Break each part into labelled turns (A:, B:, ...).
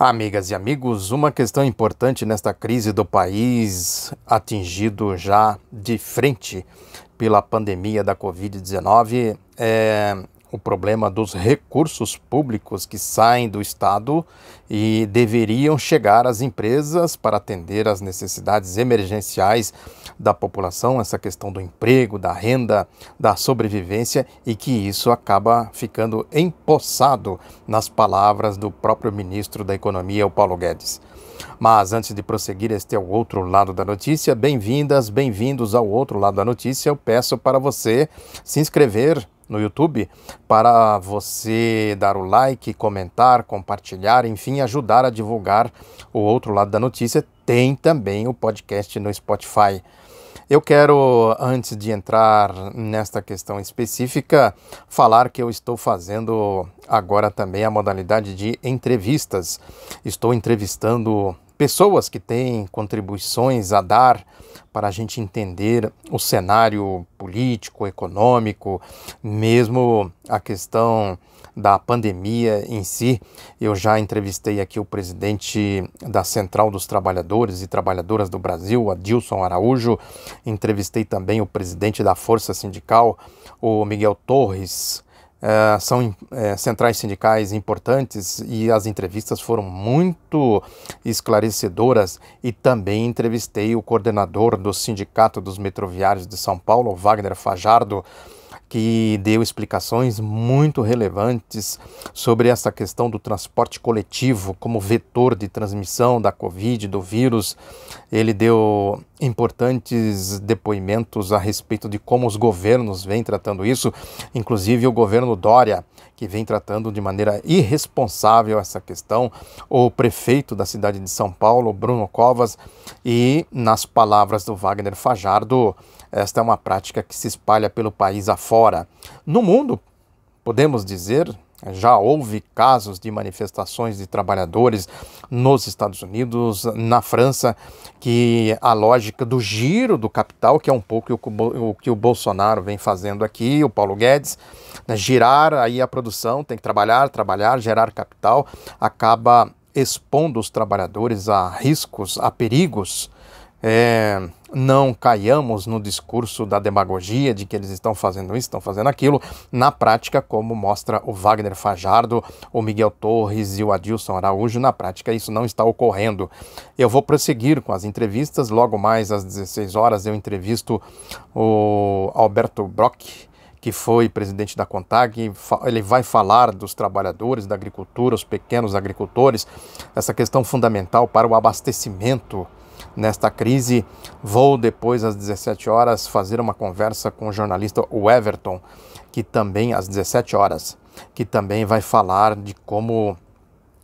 A: Amigas e amigos, uma questão importante nesta crise do país, atingido já de frente pela pandemia da Covid-19, é o problema dos recursos públicos que saem do Estado e deveriam chegar às empresas para atender às necessidades emergenciais da população, essa questão do emprego, da renda, da sobrevivência, e que isso acaba ficando empossado nas palavras do próprio ministro da Economia, o Paulo Guedes. Mas antes de prosseguir, este é o outro lado da notícia. Bem-vindas, bem-vindos ao outro lado da notícia. Eu peço para você se inscrever no YouTube, para você dar o like, comentar, compartilhar, enfim, ajudar a divulgar o outro lado da notícia. Tem também o podcast no Spotify. Eu quero, antes de entrar nesta questão específica, falar que eu estou fazendo agora também a modalidade de entrevistas. Estou entrevistando pessoas que têm contribuições a dar para a gente entender o cenário político, econômico, mesmo a questão da pandemia em si. Eu já entrevistei aqui o presidente da Central dos Trabalhadores e Trabalhadoras do Brasil, Adilson Araújo. Entrevistei também o presidente da Força Sindical, o Miguel Torres. São centrais sindicais importantes e as entrevistas foram muito esclarecedoras, e também entrevistei o coordenador do Sindicato dos Metroviários de São Paulo, Wagner Fajardo, que deu explicações muito relevantes sobre essa questão do transporte coletivo como vetor de transmissão da Covid, do vírus. Ele deu importantes depoimentos a respeito de como os governos vêm tratando isso, inclusive o governo Dória, que vem tratando de maneira irresponsável essa questão, o prefeito da cidade de São Paulo, Bruno Covas, e, nas palavras do Wagner Fajardo, esta é uma prática que se espalha pelo país afora. No mundo, podemos dizer, já houve casos de manifestações de trabalhadores nos Estados Unidos, na França, que a lógica do giro do capital, que é um pouco o que o Bolsonaro vem fazendo aqui, o Paulo Guedes, né, girar aí a produção, tem que trabalhar, gerar capital, acaba expondo os trabalhadores a riscos, a perigos. Não caiamos no discurso da demagogia de que eles estão fazendo isso, estão fazendo aquilo. Na prática, como mostra o Wagner Fajardo, o Miguel Torres e o Adilson Araújo, na prática isso não está ocorrendo. Eu vou prosseguir com as entrevistas. Logo mais às 16 horas eu entrevisto o Alberto Brock, que foi presidente da CONTAG. Ele vai falar dos trabalhadores da agricultura, os pequenos agricultores, essa questão fundamental para o abastecimento nesta crise. Vou depois, às 17 horas, fazer uma conversa com o jornalista Everton, que também, às 17 horas, que também vai falar de como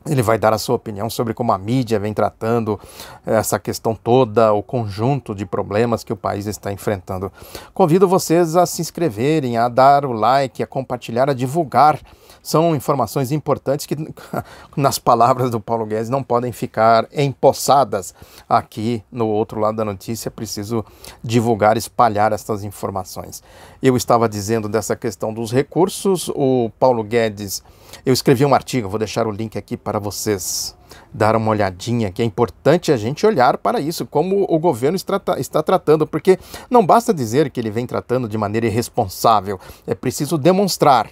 A: ele vai dar a sua opinião sobre como a mídia vem tratando essa questão toda, o conjunto de problemas que o país está enfrentando. Convido vocês a se inscreverem, a dar o like, a compartilhar, a divulgar. São informações importantes que, nas palavras do Paulo Guedes, não podem ficar empossadas aqui no outro lado da notícia. Preciso divulgar, espalhar essas informações. Eu estava dizendo dessa questão dos recursos. O Paulo Guedes, eu escrevi um artigo, vou deixar o link aqui para vocês dar uma olhadinha, que é importante a gente olhar para isso, como o governo está tratando, porque não basta dizer que ele vem tratando de maneira irresponsável, é preciso demonstrar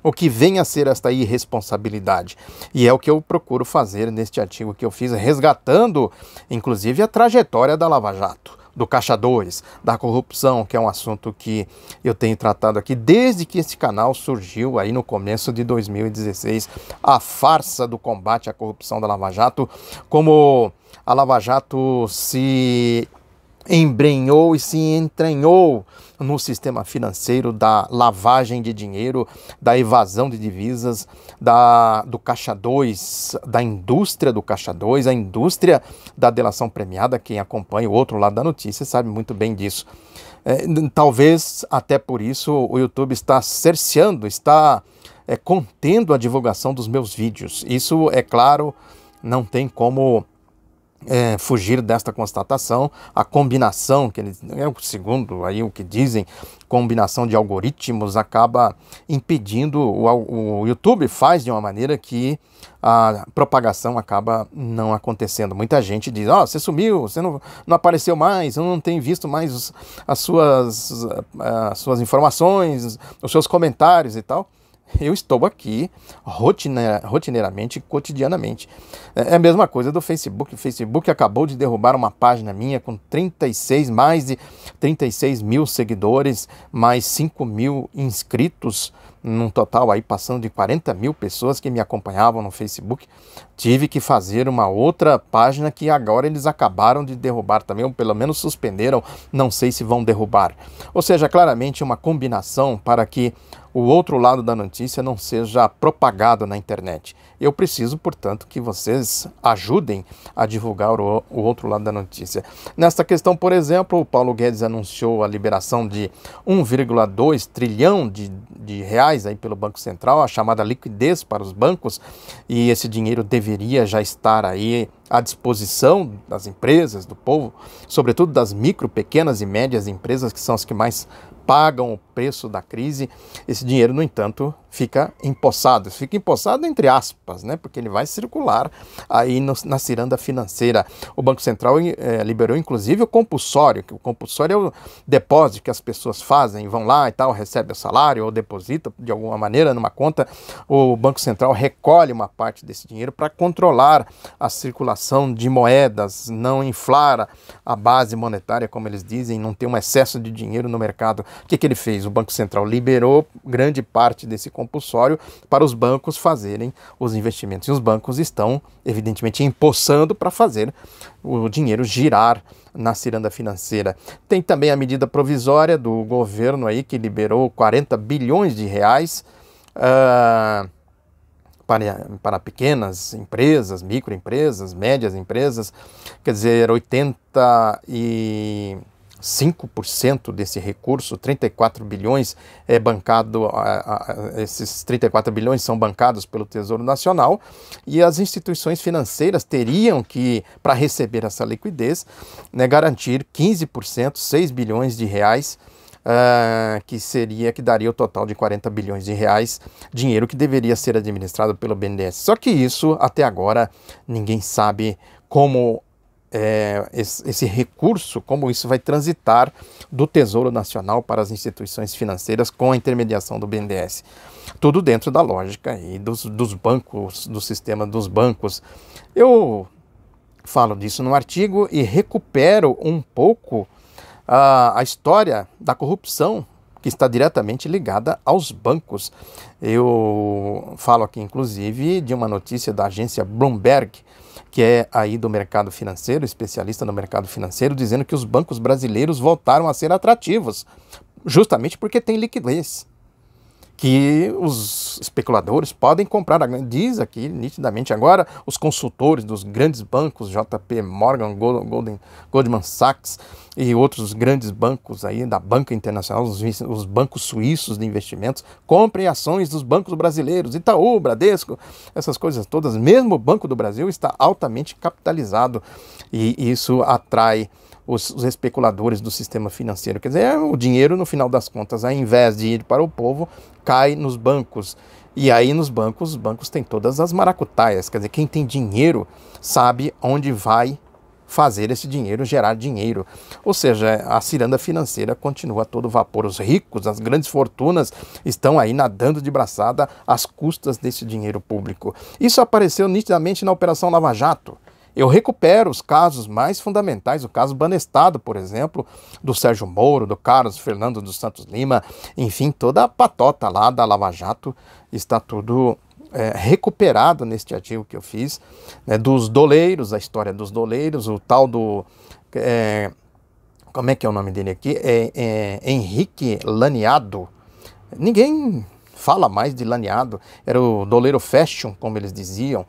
A: o que vem a ser esta irresponsabilidade. E é o que eu procuro fazer neste artigo que eu fiz, resgatando, inclusive, a trajetória da Lava Jato, do Caixa 2, da corrupção, que é um assunto que eu tenho tratado aqui desde que esse canal surgiu aí no começo de 2016, a farsa do combate à corrupção da Lava Jato, como a Lava Jato se embrenhou e se entranhou no sistema financeiro da lavagem de dinheiro, da evasão de divisas, do Caixa 2, da indústria do Caixa 2, a indústria da delação premiada. Quem acompanha o outro lado da notícia sabe muito bem disso. Talvez até por isso o YouTube está cerceando, está contendo a divulgação dos meus vídeos. Isso, é claro, não tem como fugir desta constatação. A combinação, que eles, segundo aí o que dizem, combinação de algoritmos acaba impedindo, o YouTube faz de uma maneira que a propagação acaba não acontecendo. Muita gente diz, você sumiu, você não apareceu mais, eu não tenho visto mais as suas informações, os seus comentários e tal. Eu estou aqui rotineiramente, cotidianamente. É a mesma coisa do Facebook. O Facebook acabou de derrubar uma página minha com mais de 36 mil seguidores, mais 5 mil inscritos, num total aí passando de 40 mil pessoas que me acompanhavam no Facebook. Tive que fazer uma outra página que agora eles acabaram de derrubar também, ou pelo menos suspenderam, não sei se vão derrubar. Ou seja, claramente uma combinação para que o outro lado da notícia não seja propagado na internet. Eu preciso, portanto, que vocês ajudem a divulgar o outro lado da notícia. Nesta questão, por exemplo, o Paulo Guedes anunciou a liberação de 1,2 trilhão de reais aí pelo Banco Central, a chamada liquidez para os bancos, e esse dinheiro deveria já estar aí à disposição das empresas, do povo, sobretudo das micro, pequenas e médias empresas, que são as que mais pagam o preço da crise. Esse dinheiro, no entanto, fica empossado entre aspas, né? Porque ele vai circular aí na ciranda financeira. O Banco Central liberou inclusive o compulsório, que o compulsório é o depósito que as pessoas fazem, vão lá e tal, recebem o salário ou depositam de alguma maneira numa conta. O Banco Central recolhe uma parte desse dinheiro para controlar a circulação de moedas, não inflar a base monetária, como eles dizem, não ter um excesso de dinheiro no mercado. O que ele fez? O Banco Central liberou grande parte desse compulsório para os bancos fazerem os investimentos. E os bancos estão, evidentemente, empossando para fazer o dinheiro girar na ciranda financeira. Tem também a medida provisória do governo aí que liberou 40 bilhões de reais para pequenas empresas, microempresas, médias empresas, quer dizer, 85% desse recurso, 34 bilhões, é bancado, esses 34 bilhões são bancados pelo Tesouro Nacional, e as instituições financeiras teriam que, para receber essa liquidez, né, garantir 15%, 6 bilhões de reais, que daria o total de 40 bilhões de reais, dinheiro que deveria ser administrado pelo BNDES. Só que isso, até agora, ninguém sabe como esse recurso, como isso vai transitar do Tesouro Nacional para as instituições financeiras com a intermediação do BNDES. Tudo dentro da lógica aí dos bancos, do sistema dos bancos. Eu falo disso no artigo e recupero um pouco a história da corrupção que está diretamente ligada aos bancos. Eu falo aqui, inclusive, de uma notícia da agência Bloomberg, que é aí do mercado financeiro, especialista no mercado financeiro, dizendo que os bancos brasileiros voltaram a ser atrativos, justamente porque tem liquidez, que os especuladores podem comprar. Diz aqui nitidamente agora os consultores dos grandes bancos, JP Morgan, Goldman Sachs e outros grandes bancos aí da banca internacional, os bancos suíços de investimentos, comprem ações dos bancos brasileiros, Itaú, Bradesco, essas coisas todas. Mesmo o Banco do Brasil está altamente capitalizado e isso atrai os especuladores do sistema financeiro. Quer dizer, o dinheiro, no final das contas, ao invés de ir para o povo, cai nos bancos. E aí nos bancos, os bancos têm todas as maracutaias. Quer dizer, quem tem dinheiro sabe onde vai fazer esse dinheiro gerar dinheiro. Ou seja, a ciranda financeira continua a todo vapor. Os ricos, as grandes fortunas estão aí nadando de braçada às custas desse dinheiro público. Isso apareceu nitidamente na Operação Lava Jato. Eu recupero os casos mais fundamentais, o caso Banestado, por exemplo, do Sérgio Moro, do Carlos Fernando dos Santos Lima, enfim, toda a patota lá da Lava Jato está tudo recuperado neste artigo que eu fiz, né, dos doleiros, a história dos doleiros, o tal do... como é que é o nome dele aqui? Henrique Laniado. Ninguém fala mais de Laniado, era o doleiro fashion, como eles diziam,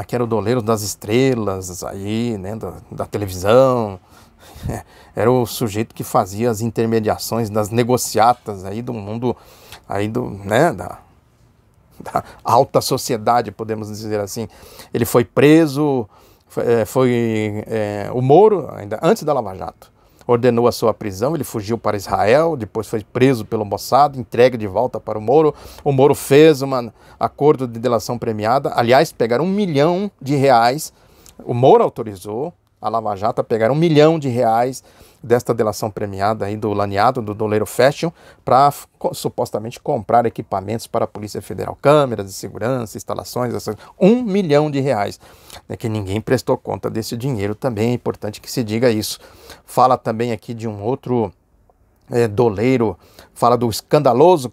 A: que era o doleiro das estrelas aí, né, da televisão. Era o sujeito que fazia as intermediações das negociatas aí do mundo, aí da alta sociedade, podemos dizer assim. Ele foi preso, O Moro, ainda antes da Lava Jato, ordenou a sua prisão, ele fugiu para Israel, depois foi preso pelo Mossad, entregue de volta para o Moro fez um acordo de delação premiada, aliás, pegaram R$1 milhão, o Moro autorizou a Lava Jato a pegar R$1 milhão desta delação premiada aí do Laniado, do Doleiro Fashion, para supostamente comprar equipamentos para a Polícia Federal, câmeras de segurança, instalações, R$1 milhão, que ninguém prestou conta desse dinheiro, também é importante que se diga isso. Fala também aqui de um outro doleiro, fala do escandaloso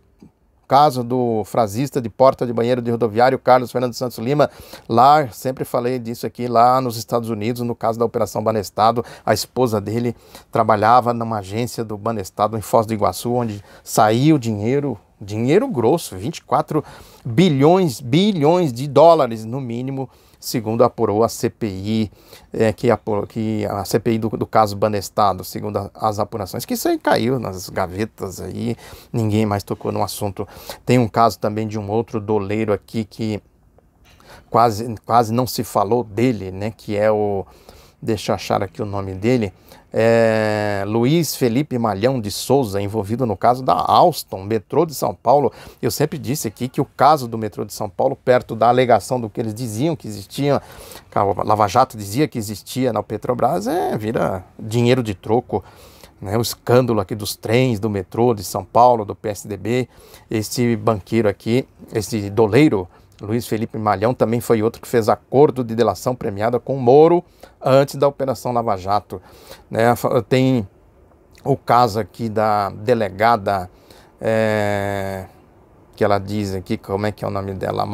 A: caso do frasista de porta de banheiro de rodoviário, Carlos Fernando Santos Lima, lá, sempre falei disso aqui, lá nos Estados Unidos, no caso da Operação Banestado, a esposa dele trabalhava numa agência do Banestado em Foz do Iguaçu, onde saiu dinheiro grosso, 24 bilhões de dólares no mínimo, segundo apurou a CPI, a CPI do caso Banestado, segundo as apurações, que isso aí caiu nas gavetas aí, ninguém mais tocou no assunto. Tem um caso também de um outro doleiro aqui que quase não se falou dele, né, que é deixa eu achar aqui o nome dele, Luiz Felipe Malhão de Souza, envolvido no caso da Alstom, metrô de São Paulo. Eu sempre disse aqui que o caso do metrô de São Paulo, perto da alegação do que eles diziam que existia, que a Lava Jato dizia que existia na Petrobras, vira dinheiro de troco, né? O escândalo aqui dos trens, do metrô de São Paulo, do PSDB, esse banqueiro aqui, esse doleiro, Luiz Felipe Malhão, também foi outro que fez acordo de delação premiada com o Moro antes da Operação Lava Jato, né? Tem o caso aqui da delegada, que ela diz aqui, como é que é o nome dela?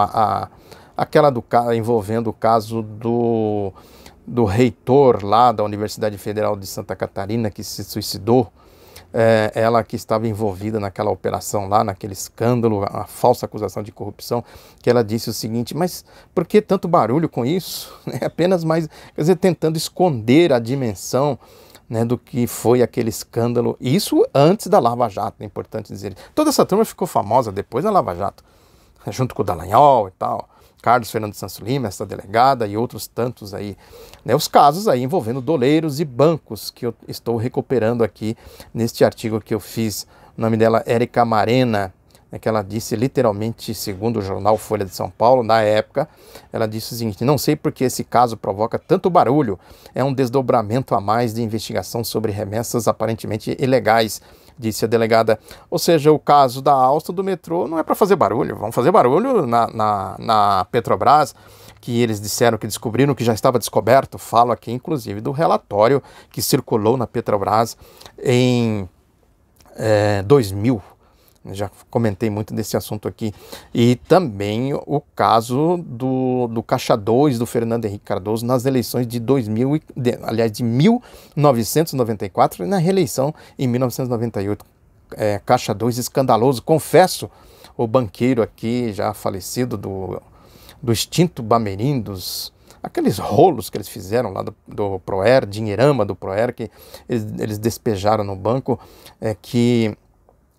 A: Aquela envolvendo o caso do reitor lá da Universidade Federal de Santa Catarina, que se suicidou. Ela que estava envolvida naquela operação lá, naquele escândalo, a falsa acusação de corrupção, que ela disse o seguinte: mas por que tanto barulho com isso? Apenas mais, quer dizer, tentando esconder a dimensão, né, do que foi aquele escândalo. Isso antes da Lava Jato, é importante dizer. Toda essa turma ficou famosa depois da Lava Jato, junto com o Dallagnol e tal. Carlos Fernando Santos Lima, essa delegada e outros tantos aí, né, os casos aí envolvendo doleiros e bancos que eu estou recuperando aqui neste artigo que eu fiz. O nome dela é Érica Marena, que ela disse literalmente, segundo o jornal Folha de São Paulo, na época, ela disse o seguinte: não sei por que esse caso provoca tanto barulho, é um desdobramento a mais de investigação sobre remessas aparentemente ilegais, disse a delegada. Ou seja, o caso da Alstom, do metrô, não é para fazer barulho, vão fazer barulho na Petrobras, que eles disseram que descobriram, que já estava descoberto. Falo aqui inclusive do relatório que circulou na Petrobras em 2000, já comentei muito desse assunto aqui. E também o caso do Caixa 2 do Fernando Henrique Cardoso nas eleições de 1994 e na reeleição em 1998. Caixa 2 escandaloso, confesso, o banqueiro aqui já falecido do extinto Bamerim, aqueles rolos que eles fizeram lá do Proer, dinheirama do Proer, que eles despejaram no banco, que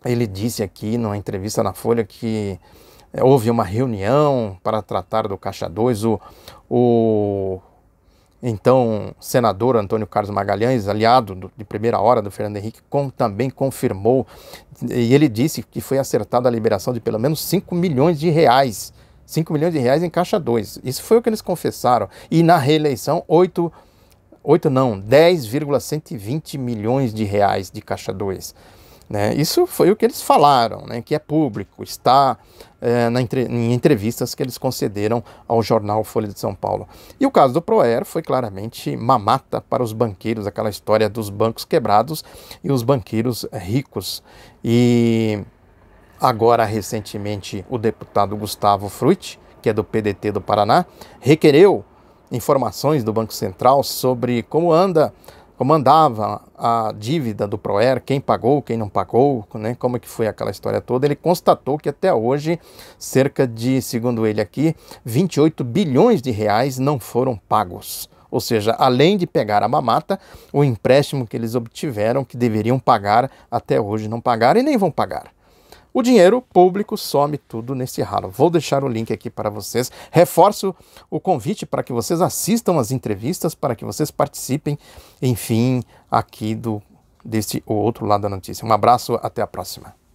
A: ele disse aqui numa entrevista na Folha que houve uma reunião para tratar do Caixa 2. O então senador Antônio Carlos Magalhães, aliado de primeira hora do Fernando Henrique, também confirmou, e ele disse que foi acertada a liberação de pelo menos 5 milhões de reais. 5 milhões de reais em Caixa 2. Isso foi o que eles confessaram. E na reeleição, 10,120 milhões de reais de Caixa 2. Né? Isso foi o que eles falaram, né? Que é público, está em entrevistas que eles concederam ao jornal Folha de São Paulo. E o caso do Proer foi claramente mamata para os banqueiros, aquela história dos bancos quebrados e os banqueiros ricos. E agora, recentemente, o deputado Gustavo Frutti, que é do PDT do Paraná, requereu informações do Banco Central sobre como andava a dívida do Proer, quem pagou, quem não pagou, né, como é que foi aquela história toda. Ele constatou que até hoje cerca de, segundo ele aqui, 28 bilhões de reais não foram pagos. Ou seja, além de pegar a mamata, o empréstimo que eles obtiveram, que deveriam pagar, até hoje não pagaram e nem vão pagar. o dinheiro público some tudo nesse ralo. Vou deixar o link aqui para vocês. Reforço o convite para que vocês assistam as entrevistas, para que vocês participem, enfim, aqui desse outro lado da notícia. Um abraço, até a próxima.